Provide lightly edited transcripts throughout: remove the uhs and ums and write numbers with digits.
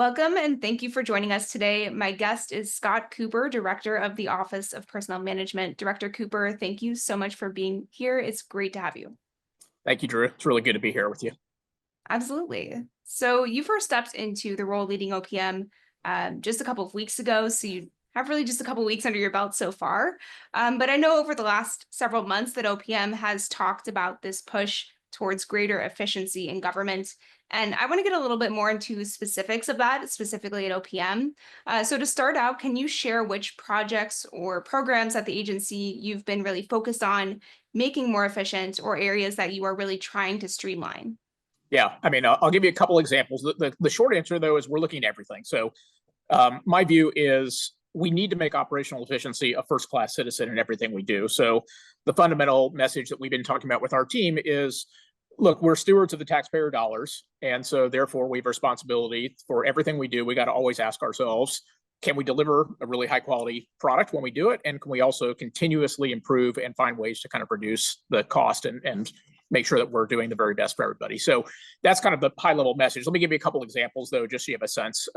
Welcome and thank you for joining us today. My guest is Scott Cooper, Director of the Office of Personnel Management. Director Cooper, thank you so much for being here. It's great to have you. Thank you, Drew. It's really good to be here with you. Absolutely. So you first stepped into the role leading OPM just a couple of weeks ago. So you have really just a couple of weeks under your belt so far. But I know over the last several months that OPM has talked about this push towards greater efficiency in government. And I want to get a little bit more into specifics of that, specifically at OPM. So to start out, can you share which projects or programs at the agency you've been really focused on making more efficient or areas that you are really trying to streamline? Yeah, I mean, I'll give you a couple examples. The short answer, though, is we're looking at everything. So my view is we need to make operational efficiency a first-class citizen in everything we do. So the fundamental message that we've been talking about with our team is, look, we're stewards of the taxpayer dollars. And so therefore, we have responsibility for everything we do. We got to always ask ourselves, can we deliver a really high quality product when we do it? And can we also continuously improve and find ways to kind of reduce the cost and make sure that we're doing the very best for everybody? So that's kind of the high level message. Let me give you a couple examples, though, just so you have a sense.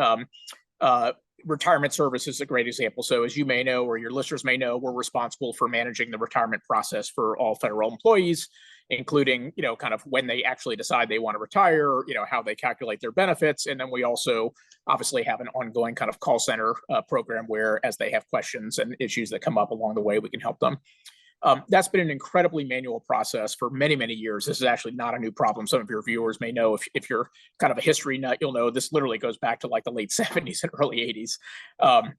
Retirement service is a great example. So as you may know, or your listeners may know, we're responsible for managing the retirement process for all federal employees, including, kind of when they actually decide they want to retire, how they calculate their benefits. And then we also obviously have an ongoing kind of call center program where as they have questions and issues that come up along the way, we can help them. That's been an incredibly manual process for many, many years. This is actually not a new problem. Some of your viewers may know, if you're kind of a history nut, you'll know this literally goes back to like the late 70s and early 80s.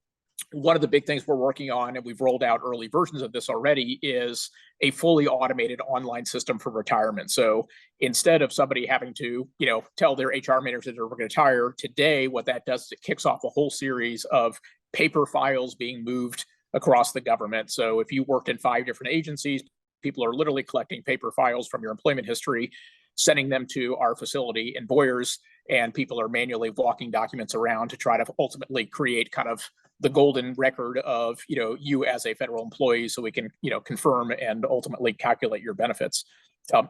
One of the big things we're working on, and we've rolled out early versions of this already, is a fully automated online system for retirement. So instead of somebody having to, tell their HR manager they're going to retire, today what that does is it kicks off a whole series of paper files being moved across the government. So if you worked in 5 different agencies, people are literally collecting paper files from your employment history, sending them to our facility in Boyers, and people are manually walking documents around to try to ultimately create kind of the golden record of, you as a federal employee, so we can, confirm and ultimately calculate your benefits.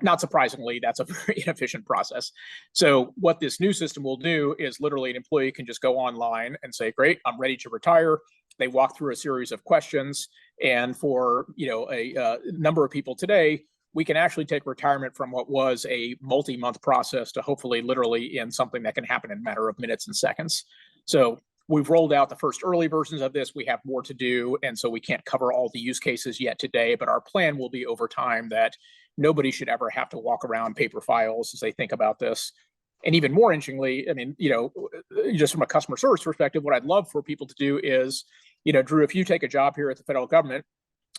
Not surprisingly, that's a very inefficient process. So what this new system will do is literally an employee can just go online and say, great, I'm ready to retire. They walk through a series of questions. And for, a number of people today, we can actually take retirement from what was a multi-month process to hopefully literally in something that can happen in a matter of minutes and seconds. So we've rolled out the first early versions of this. We have more to do. And so we can't cover all the use cases yet today, but our plan will be over time that nobody should ever have to walk around paper files as they think about this. And even more interestingly, I mean, just from a customer service perspective, what I'd love for people to do is, Drew, if you take a job here at the federal government,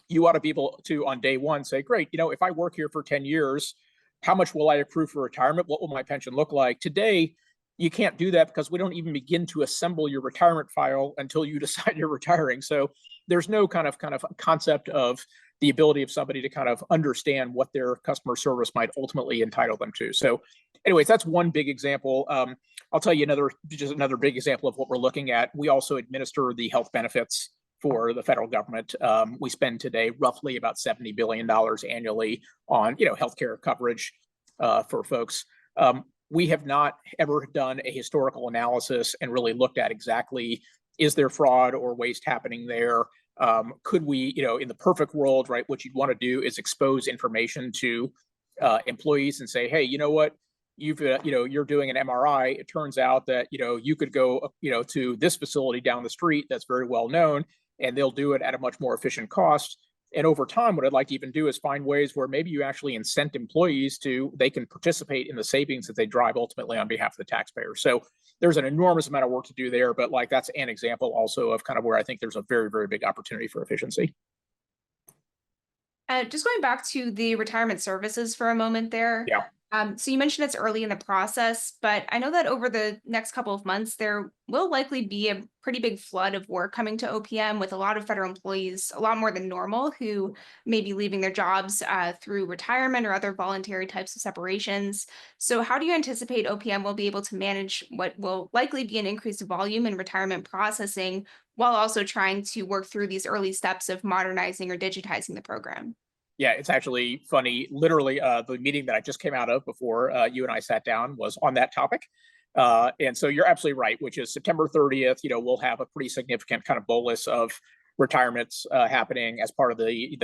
you ought to be able to, on day one, say, great, if I work here for 10 years, how much will I accrue for retirement? What will my pension look like? Today, you can't do that because we don't even begin to assemble your retirement file until you decide you're retiring. So there's no kind of concept of the ability of somebody to kind of understand what their customer service might ultimately entitle them to. So anyways, that's one big example. I'll tell you another big example of what we're looking at. We also administer the health benefits for the federal government. We spend today roughly about $70 billion annually on, healthcare coverage for folks. We have not ever done a historical analysis and really looked at exactly, is there fraud or waste happening there? Could we, in the perfect world, right, what you'd want to do is expose information to employees and say, hey, you know what? You're doing an MRI. It turns out that, you could go, to this facility down the street that's very well known, and they'll do it at a much more efficient cost. And over time, what I'd like to even do is find ways where maybe you actually incent employees they can participate in the savings that they drive ultimately on behalf of the taxpayer. So there's an enormous amount of work to do there, but that's an example also of kind of where I think there's a very, very big opportunity for efficiency. Just going back to the retirement services for a moment there. Yeah. So you mentioned it's early in the process, but I know that over the next couple of months, there will likely be a pretty big flood of work coming to OPM with a lot of federal employees, a lot more than normal, who may be leaving their jobs through retirement or other voluntary types of separations. So how do you anticipate OPM will be able to manage what will likely be an increased volume in retirement processing while also trying to work through these early steps of modernizing or digitizing the program? Yeah, it's actually funny. Literally, the meeting that I just came out of before you and I sat down was on that topic. And so you're absolutely right, which is September 30th, we'll have a pretty significant kind of bolus of retirements happening as part of the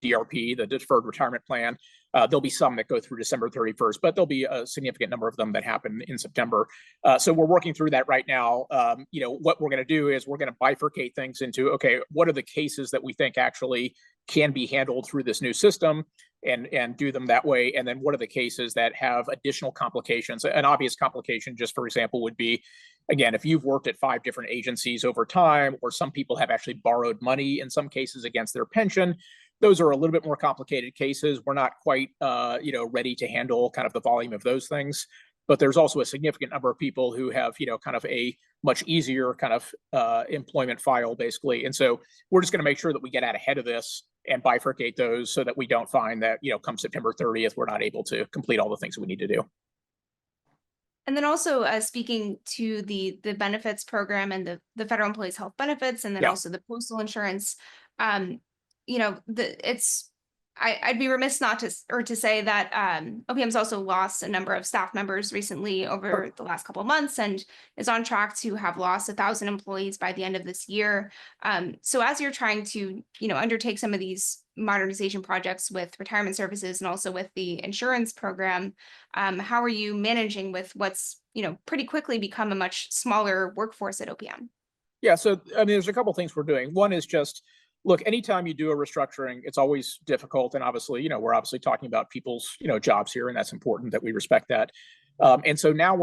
DRP, the deferred retirement plan. There'll be some that go through December 31st, but there'll be a significant number of them that happen in September. So we're working through that right now. What we're going to do is we're going to bifurcate things into, okay, what are the cases that we think actually can be handled through this new system and do them that way? And then what are the cases that have additional complications? An obvious complication, just for example, would be, again, if you've worked at 5 different agencies over time, or some people have actually borrowed money in some cases against their pension, those are a little bit more complicated cases. We're not quite, ready to handle kind of the volume of those things. But there's also a significant number of people who have, kind of a much easier kind of employment file, basically. And so we're just going to make sure that we get out ahead of this and bifurcate those so that we don't find that, come September 30th, we're not able to complete all the things that we need to do. And then also speaking to the benefits program and the federal employees health benefits, and then also the postal insurance, I'd be remiss not to say that OPM's also lost a number of staff members recently over the last couple of months, and is on track to have lost 1,000 employees by the end of this year. So as you're trying to, undertake some of these modernization projects with retirement services and also with the insurance program, how are you managing with what's, pretty quickly become a much smaller workforce at OPM? Yeah, so I mean, there's a couple of things we're doing. One is just, look, anytime you do a restructuring, it's always difficult. And obviously, we're obviously talking about people's, jobs here, and that's important that we respect that. And so now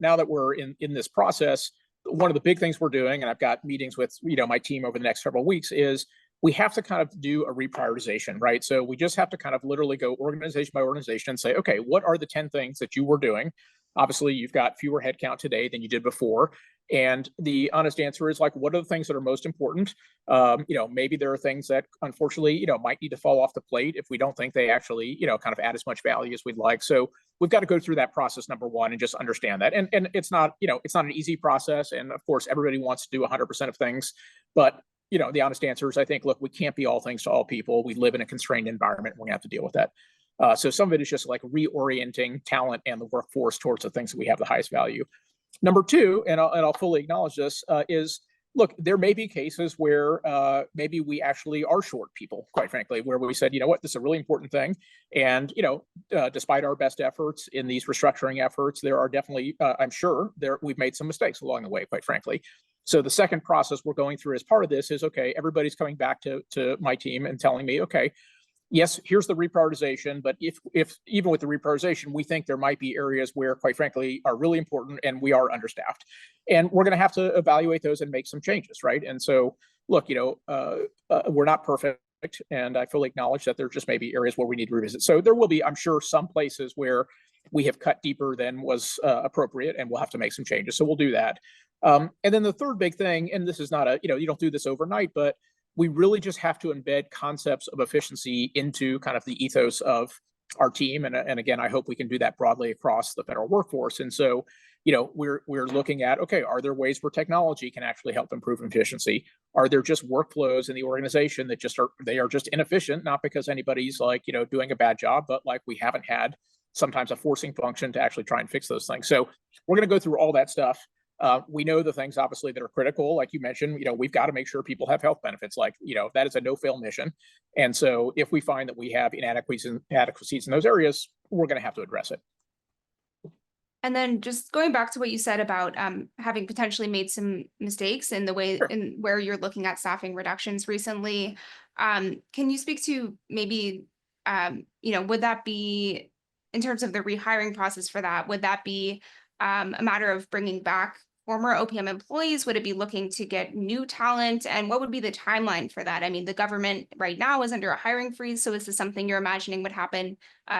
now that we're in this process, one of the big things we're doing, and I've got meetings with, my team over the next several weeks, is we have to kind of do a reprioritization, right? So we just have to kind of literally go organization by organization and say, okay, what are the 10 things that you were doing? Obviously, you've got fewer headcount today than you did before. And the honest answer is, like, what are the things that are most important? Maybe there are things that unfortunately, might need to fall off the plate if we don't think they actually, kind of add as much value as we'd like. So we've got to go through that process, number one, and just understand that. And it's not, it's not an easy process. And of course, everybody wants to do 100% of things. But, the honest answer is, I think, look, we can't be all things to all people. We live in a constrained environment. We're going to have to deal with that. So some of it is just like reorienting talent and the workforce towards the things that we have the highest value. Number two, and I'll fully acknowledge this, is, look, there may be cases where maybe we actually are short people, quite frankly, where we said, what, this is a really important thing. And, despite our best efforts in these restructuring efforts, there are definitely, I'm sure, we've made some mistakes along the way, quite frankly. So the second process we're going through as part of this is, okay, everybody's coming back to my team and telling me, okay, yes, here's the reprioritization, but if even with the reprioritization, we think there might be areas where, quite frankly, are really important and we are understaffed. And we're going to have to evaluate those and make some changes, right? And so, look, we're not perfect, and I fully acknowledge that there just may be areas where we need to revisit. So there will be, I'm sure, some places where we have cut deeper than was appropriate, and we'll have to make some changes. So we'll do that. And then the third big thing, and this is not you don't do this overnight, but we really just have to embed concepts of efficiency into kind of the ethos of our team. And again, I hope we can do that broadly across the federal workforce. And so, we're looking at, okay, are there ways where technology can actually help improve efficiency? Are there just workflows in the organization that they are just inefficient, not because anybody's doing a bad job, but like we haven't had sometimes a forcing function to actually try and fix those things. So we're going to go through all that stuff. We know the things obviously that are critical, like you mentioned. We've got to make sure people have health benefits. Like, that is a no-fail mission. And so if we find that we have inadequacies in those areas, we're going to have to address it. And then just going back to what you said about having potentially made some mistakes in the way in where you're looking at staffing reductions recently, can you speak to maybe, would that be, in terms of the rehiring process for that, would that be a matter of bringing back former OPM employees? Would it be looking to get new talent? And what would be the timeline for that? I mean, the government right now is under a hiring freeze. So is this something you're imagining would happen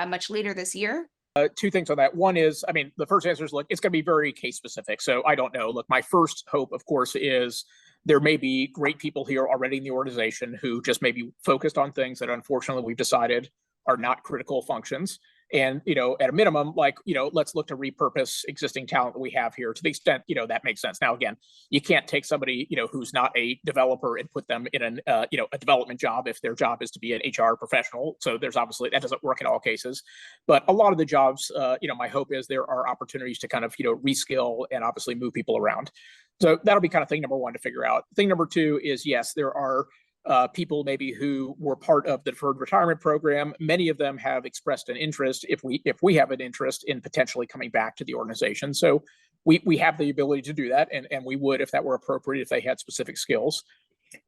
much later this year? Two things on that. One is, the first answer is, look, it's going to be very case specific. So I don't know. Look, my first hope, of course, is there may be great people here already in the organization who just may be focused on things that unfortunately we've decided are not critical functions. And, at a minimum, like, let's look to repurpose existing talent that we have here to the extent, that makes sense. Now, again, you can't take somebody, who's not a developer and put them in a development job if their job is to be an HR professional. So there's obviously, that doesn't work in all cases. But a lot of the jobs, my hope is there are opportunities to kind of, reskill and obviously move people around. So that'll be kind of thing number one to figure out. Thing number two is, yes, there are people maybe who were part of the deferred retirement program. Many of them have expressed an interest, if we have an interest in potentially coming back to the organization. So we have the ability to do that, and we would if that were appropriate, if they had specific skills.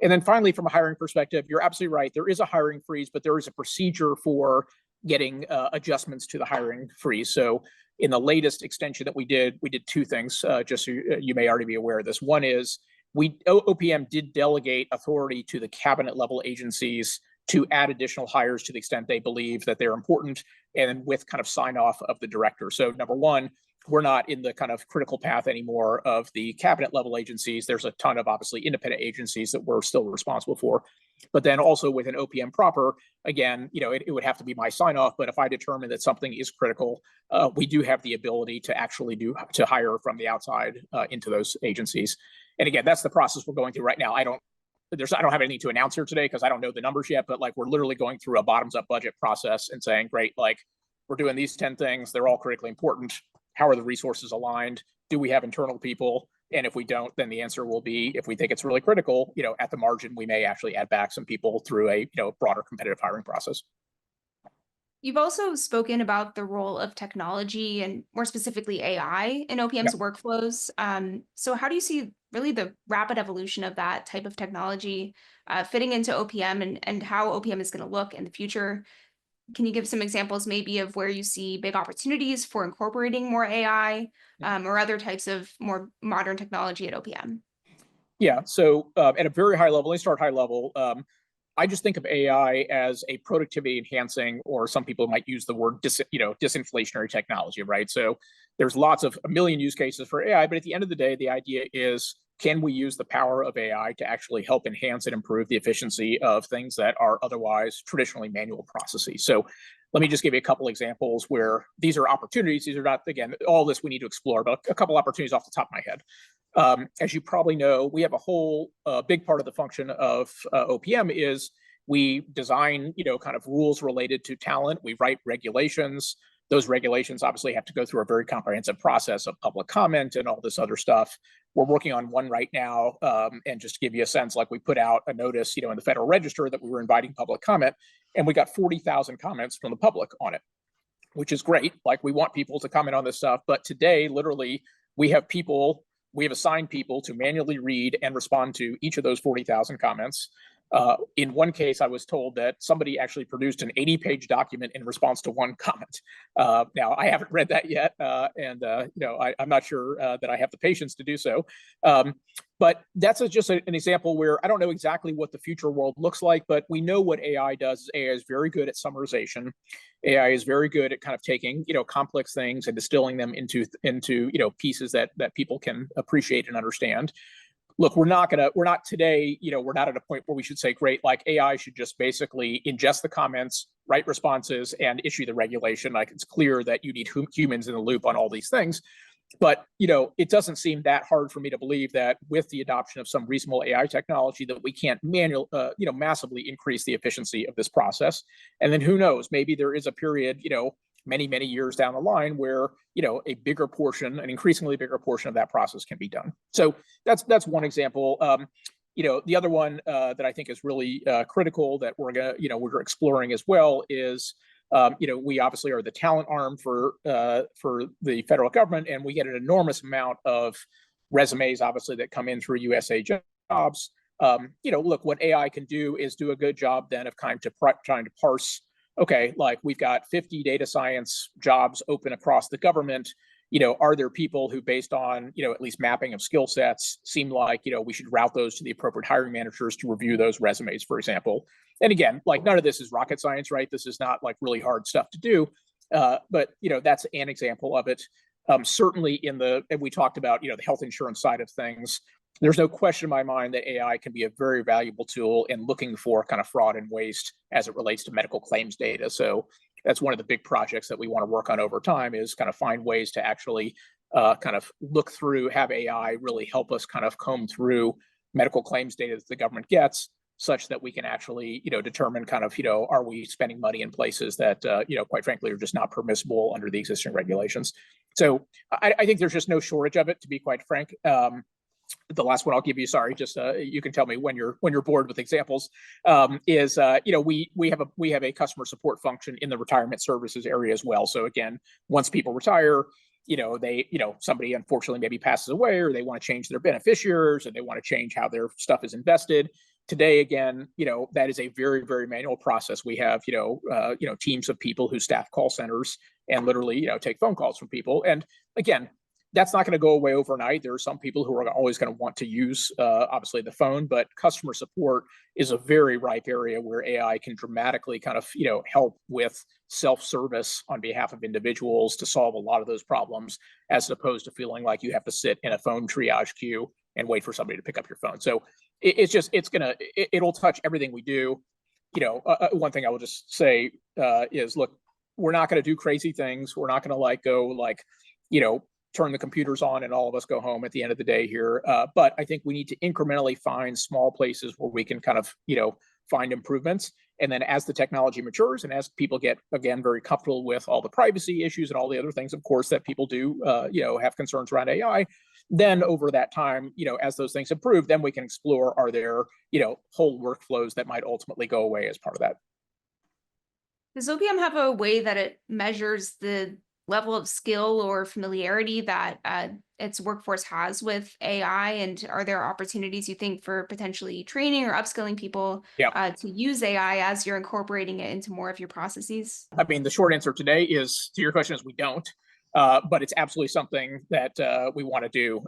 And then finally, from a hiring perspective, you're absolutely right. There is a hiring freeze, but there is a procedure for getting adjustments to the hiring freeze. So in the latest extension that we did two things, just so you may already be aware of this. One is OPM did delegate authority to the cabinet level agencies to add additional hires to the extent they believe that they're important, and with kind of sign off of the director. So number one, we're not in the kind of critical path anymore of the cabinet level agencies. There's a ton of obviously independent agencies that we're still responsible for. But then also within OPM proper, again, it would have to be my sign off. But if I determine that something is critical, we do have the ability to actually to hire from the outside into those agencies. And again, that's the process we're going through right now. I don't have anything to announce here today because I don't know the numbers yet, but like we're literally going through a bottoms up budget process and saying, great, like we're doing these 10 things. They're all critically important. How are the resources aligned? Do we have internal people? And if we don't, then the answer will be, if we think it's really critical, at the margin, we may actually add back some people through a, broader competitive hiring process. You've also spoken about the role of technology and more specifically AI in OPM's workflows. So how do you see really the rapid evolution of that type of technology fitting into OPM and how OPM is going to look in the future? Can you give some examples maybe of where you see big opportunities for incorporating more AI or other types of more modern technology at OPM? Yeah, so at a very high level, let's start high level. I just think of AI as a productivity enhancing, or some people might use the word disinflationary technology, right? So there's a million use cases for AI, but at the end of the day, the idea is, can we use the power of AI to actually help enhance and improve the efficiency of things that are otherwise traditionally manual processes? So let me just give you a couple examples where these are opportunities. These are not, again, all this we need to explore, but a couple opportunities off the top of my head. As you probably know, we have a whole big part of the function of OPM is we design, kind of rules related to talent. We write regulations. Those regulations obviously have to go through a very comprehensive process of public comment and all this other stuff. We're working on one right now, and just to give you a sense, like we put out a notice, in the Federal Register that we were inviting public comment, and we got 40,000 comments from the public on it, which is great. Like we want people to comment on this stuff, but today, literally, we have assigned people to manually read and respond to each of those 40,000 comments. In one case, I was told that somebody actually produced an 80-page document in response to one comment. Now, I haven't read that yet, and I'm not sure that I have the patience to do so. But that's just an example where I don't know exactly what the future world looks like, but we know what AI does. AI is very good at summarization. AI is very good at kind of taking complex things and distilling them into pieces that people can appreciate and understand. Look, we're not today, we're not at a point where we should say, great, like AI should just basically ingest the comments, write responses, and issue the regulation. Like it's clear that you need humans in the loop on all these things. But, it doesn't seem that hard for me to believe that with the adoption of some reasonable AI technology that we can't massively increase the efficiency of this process. And then who knows, maybe there is a period, many, many years down the line where, an increasingly bigger portion of that process can be done. So that's one example. The other one that I think is really critical that we're exploring as well is, we obviously are the talent arm for the federal government, and we get an enormous amount of resumes, obviously, that come in through USA Jobs. Look, what AI can do is do a good job then of trying to parse. Okay, like we've got 50 data science jobs open across the government. Are there people who, based on, at least mapping of skill sets, seem like, we should route those to the appropriate hiring managers to review those resumes, for example. And again, like none of this is rocket science, right? This is not like really hard stuff to do. But, that's an example of it. Certainly and we talked about, the health insurance side of things. There's no question in my mind that AI can be a very valuable tool in looking for kind of fraud and waste as it relates to medical claims data. So that's one of the big projects that we want to work on over time, is kind of find ways to actually kind of look through, have AI really help us kind of comb through medical claims data that the government gets, such that we can actually, determine kind of, are we spending money in places that, quite frankly, are just not permissible under the existing regulations. So I think there's just no shortage of it, to be quite frank. The last one I'll give you, sorry, just you can tell me when you're bored with examples, is we have a customer support function in the retirement services area as well. So again, once people retire, somebody unfortunately maybe passes away, or they want to change their beneficiaries, or they want to change how their stuff is invested. Today, again, that is a very, very manual process. We have, teams of people who staff call centers and literally, take phone calls from people. And again, that's not going to go away overnight. There are some people who are always going to want to use, obviously, the phone, but customer support is a very ripe area where AI can dramatically kind of, help with self-service on behalf of individuals to solve a lot of those problems, as opposed to feeling like you have to sit in a phone triage queue and wait for somebody to pick up your phone. So it'll touch everything we do. One thing I will just say is, look, we're not going to do crazy things. We're not going to go turn the computers on and all of us go home at the end of the day here. But I think we need to incrementally find small places where we can kind of, find improvements. And then as the technology matures and as people get, again, very comfortable with all the privacy issues and all the other things, of course, that people do, have concerns around AI, then over that time, as those things improve, then we can explore, are there, whole workflows that might ultimately go away as part of that. Does OPM have a way that it measures the level of skill or familiarity that its workforce has with AI? And are there opportunities, you think, for potentially training or upskilling people to use AI as you're incorporating it into more of your processes? I mean, the short answer today is, to your question, is we don't. But it's absolutely something that we want to do.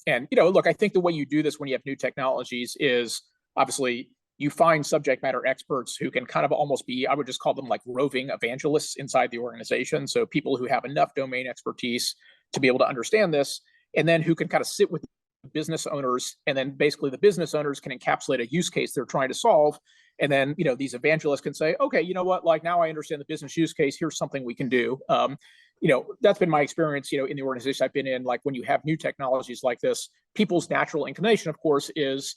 And, look, I think the way you do this when you have new technologies is obviously you find subject matter experts who can kind of almost be, I would just call them like roving evangelists inside the organization. So people who have enough domain expertise to be able to understand this, and then who can kind of sit with business owners, and then basically the business owners can encapsulate a use case they're trying to solve. And then, these evangelists can say, okay, you know what, like now I understand the business use case, here's something we can do. That's been my experience, in the organization I've been in. Like when you have new technologies like this, people's natural inclination, of course, is,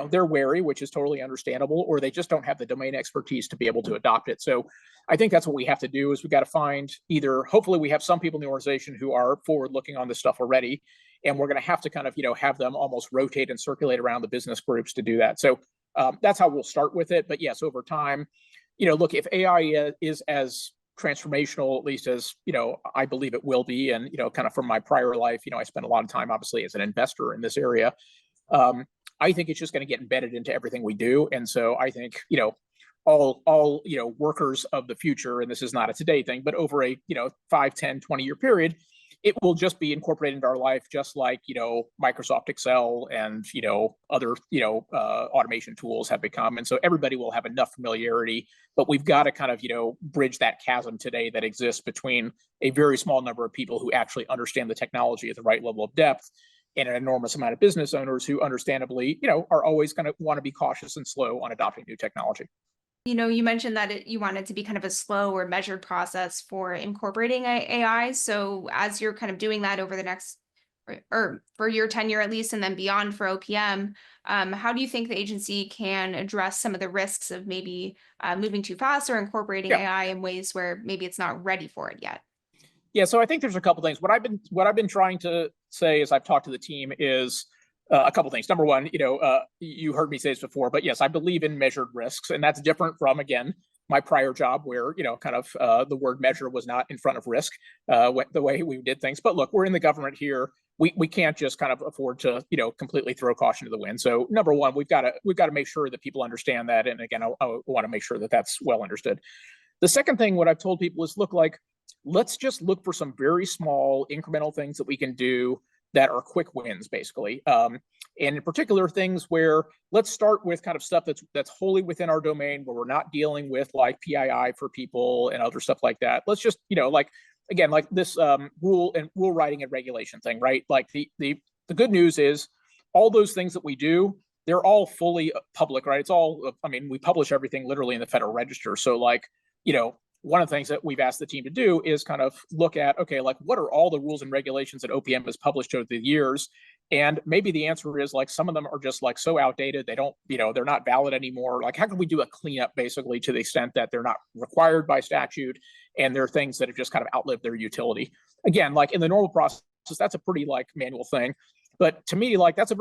they're wary, which is totally understandable, or they just don't have the domain expertise to be able to adopt it. So I think that's what we have to do, is we got to find either, hopefully we have some people in the organization who are forward looking on this stuff already, and we're going to have to kind of, have them almost rotate and circulate around the business groups to do that. So that's how we'll start with it. But yes, over time, look, if AI is as transformational, at least as, I believe it will be, and, kind of from my prior life, I spent a lot of time, obviously, as an investor in this area. I think it's just going to get embedded into everything we do. And so I think, all workers of the future, and this is not a today thing, but over a, 5, 10, 20-year period, it will just be incorporated into our life, just like, Microsoft Excel and, other, automation tools have become. And so everybody will have enough familiarity, but we've got to kind of, bridge that chasm today that exists between a very small number of people who actually understand the technology at the right level of depth, and an enormous amount of business owners who understandably, are always going to want to be cautious and slow on adopting new technology. You mentioned that you want it to be kind of a slow or measured process for incorporating AI. So as you're kind of doing that over the next, or for your tenure at least, and then beyond for OPM, how do you think the agency can address some of the risks of maybe moving too fast or incorporating AI in ways where maybe it's not ready for it yet? Yeah, so I think there's a couple things. What I've been trying to say as I've talked to the team is a couple things. Number one, you heard me say this before, but yes, I believe in measured risks, and that's different from, again, my prior job where, kind of the word measure was not in front of risk, the way we did things. But look, we're in the government here. We can't just kind of afford to, completely throw caution to the wind. So number one, we've got to make sure that people understand that. And again, I want to make sure that that's well understood. The second thing, what I've told people is, look, like, let's just look for some very small incremental things that we can do that are quick wins, basically. And in particular, things where let's start with kind of stuff that's wholly within our domain, where we're not dealing with like PII for people and other stuff like that. Let's just, like, again, like this rule writing and regulation thing, right? Like the good news is all those things that we do, they're all fully public, right? It's all, I mean, we publish everything literally in the Federal Register. So like, one of the things that we've asked the team to do is kind of look at, okay, like what are all the rules and regulations that OPM has published over the years? And maybe the answer is like some of them are just like so outdated, they don't, they're not valid anymore. Like, how can we do a cleanup basically to the extent that they're not required by statute and they're things that have just kind of outlived their utility? Again, like in the normal process, that's a pretty like manual thing. But to me, like that's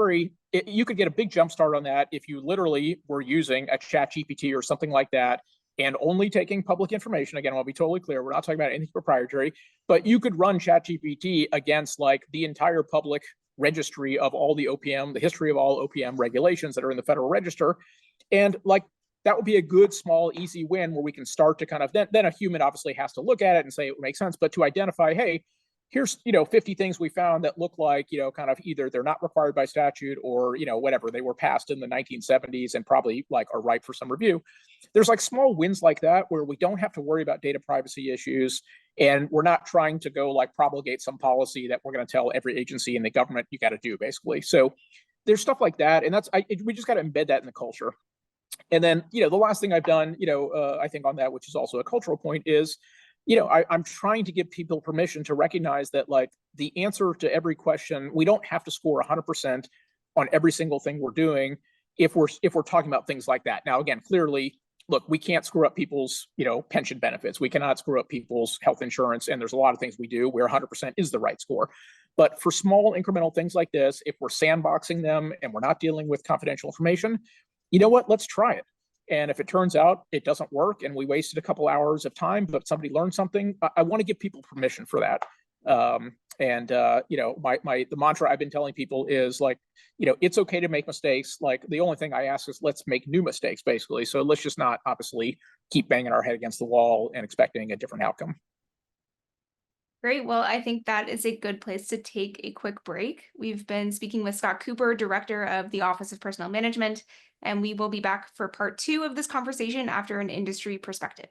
you could get a big jump start on that if you literally were using a chat GPT or something like that and only taking public information. Again, I'll be totally clear, we're not talking about anything proprietary, but you could run ChatGPT against like the entire public registry of all the OPM, the history of all OPM regulations that are in the Federal Register. And like that would be a good, small, easy win where we can start to kind of, then a human obviously has to look at it and say it makes sense, but to identify, hey, here's 50 things we found that look like kind of either they're not required by statute or whatever, they were passed in the 1970s and probably like are ripe for some review. There's like small wins like that where we don't have to worry about data privacy issues, and we're not trying to go like promulgate some policy that we're going to tell every agency in the government you got to do basically. So there's stuff like that, and we just got to embed that in the culture. And then the last thing I've done I think on that, which is also a cultural point, is I'm trying to give people permission to recognize that like the answer to every question, we don't have to score 100% on every single thing we're doing if we're talking about things like that. Now, again, clearly, look, we can't screw up people's pension benefits. We cannot screw up people's health insurance. And there's a lot of things we do where 100% is the right score. But for small incremental things like this, if we're sandboxing them and we're not dealing with confidential information, you know what? Let's try it. And if it turns out it doesn't work and we wasted a couple hours of time, but somebody learned something, I want to give people permission for that. The mantra I've been telling people is like, it's okay to make mistakes. Like the only thing I ask is let's make new mistakes, basically. So let's just not obviously keep banging our head against the wall and expecting a different outcome. Great. Well, I think that is a good place to take a quick break. We've been speaking with Scott Cooper, Director of the Office of Personnel Management, and we will be back for part 2 of this conversation after an industry perspective.